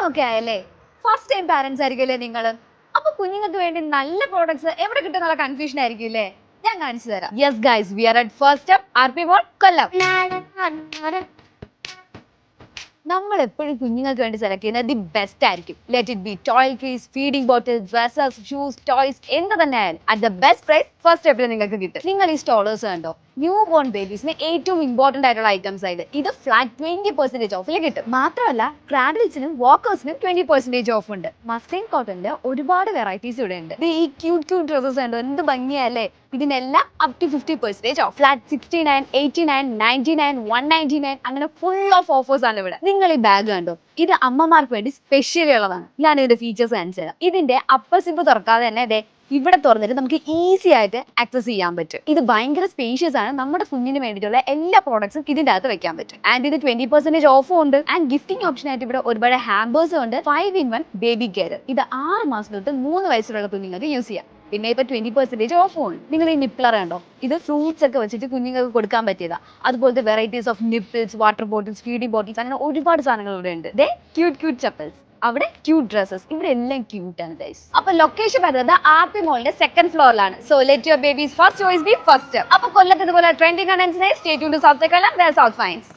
ഒക്കെ ആയല്ലേ? First time parents ആയിരിക്കുമല്ലേ നിങ്ങൾ? അപ്പൊ കുഞ്ഞുങ്ങൾക്ക് വേണ്ടി നല്ല പ്രോഡക്ട്സ് എവിടെ കിട്ടുന്നുള്ള കൺഫ്യൂഷൻ ആയിരിക്കില്ലേ? ഞാൻ കാണിച്ചു തരാം. Yes guys, we are at first step RP Mall, Kollam. നമ്മൾ എപ്പോഴും കുഞ്ഞുങ്ങൾക്ക് വേണ്ടി സെലക്ട് ചെയ്യുന്നത് ദി ബെസ്റ്റ് ആയിരിക്കും. Let it be toys, feeding bottles, dresses, shoes, toys എന്ത് തന്നെ ആയാലും at the best price first സ്റ്റെപ്പിൽ നിങ്ങൾക്ക് കിട്ടും. നിങ്ങൾ ഈ സ്റ്റോളേഴ്സ് കണ്ടോ? ന്യൂ ബോൺ ബേബീസിന് ഏറ്റവും ഇമ്പോർട്ടന്റ് ആയിട്ടുള്ള ഐറ്റംസ് ആയിട്ട് ഇത് ഫ്ലാറ്റ് 20% ഓഫിൽ കിട്ടും. മാത്രമല്ല ക്രാഡിൽസിനും വാക്കേഴ്സിനും 20% ഓഫ് ഉണ്ട്. മസ്ലിൻ കോട്ടണിന്റെ ഒരുപാട് വെറൈറ്റീസ് ഇവിടെ ഉണ്ട്. ഈ ക്യൂട്ട് ഡ്രസ്സസ് ഉണ്ടോ? എന്ത് ഭംഗിയല്ലേ? ഇതിനെല്ലാം അപ് ടു 50% ഓഫ്. ഫ്ലാറ്റ് 69, 89, 99, 199 അങ്ങനെ ഫുൾ ഓഫ് ഓഫേഴ്സ് ആണ് ഇവിടെ. നിങ്ങൾ ഈ ബാഗ് കണ്ടോ? ഇത് അമ്മമാർക്ക് വേണ്ടി സ്പെഷ്യലി ഉള്ളതാണ്. ഞാൻ ഇതിന്റെ ഫീച്ചേഴ്സ് കാണിച്ചു തരാം. ഇതിന്റെ അപ്പർ സിപ്പ് തുറക്കാതെ തന്നെ ഇവിടെ തുറന്നിട്ട് നമുക്ക് ഈസി ആയിട്ട് ആക്സസ് ചെയ്യാൻ പറ്റും. ഇത് ഭയങ്കര സ്പേഷ്യസ് ആണ്. നമ്മുടെ കുഞ്ഞിന് വേണ്ടിയിട്ടുള്ള എല്ലാ പ്രോഡക്ട്സും ഇതിന്റെ അകത്ത് വെക്കാൻ പറ്റും. ആൻഡ് ഇത് 20% ഓഫും ഉണ്ട്. ആൻഡ് ഗിഫ്റ്റിംഗ് ഓപ്ഷൻ ആയിട്ട് ഇവിടെ ഒരുപാട് ഹാമ്പേഴ്സും ഉണ്ട്. 5-in-1 baby care. ഇത് 6 മാസം തൊട്ട് 3 വയസ്സുള്ള കുഞ്ഞുങ്ങൾക്ക് യൂസ് ചെയ്യാം. പിന്നെ ഇപ്പൊ 20% ഓഫും ഉണ്ട്. നിങ്ങൾ ഈ നിപ്പിളർ കണ്ടോ? ഇത് ഫ്രൂട്ട്സ് ഒക്കെ വെച്ചിട്ട് കുഞ്ഞുങ്ങൾക്ക് കൊടുക്കാൻ പറ്റിയതാ. അതുപോലത്തെ varieties of nipples, water bottles, feeding bottles അങ്ങനെ ഒരുപാട് സാധനങ്ങൾ ഇവിടെ ഉണ്ട്. ക്യൂട്ട് ചപ്പൽസ്, അവിടെ ക്യൂട്ട് ഡ്രസ്സസ്, ഇവിടെ എല്ലാം ക്യൂട്ട് ആണ് ഗൈസ്. അപ്പൊ ലൊക്കേഷൻ വരുന്നത് RP Mallന്റെ 2nd ഫ്ലോറിലാണ്. So let your babies first choice be first. അപ്പൊ കൊല്ലത്ത് ഇതുപോലെ ട്രെൻഡിങ് കണ്ടന്റ്സിനെ stay tune to south Kollam, where south finds.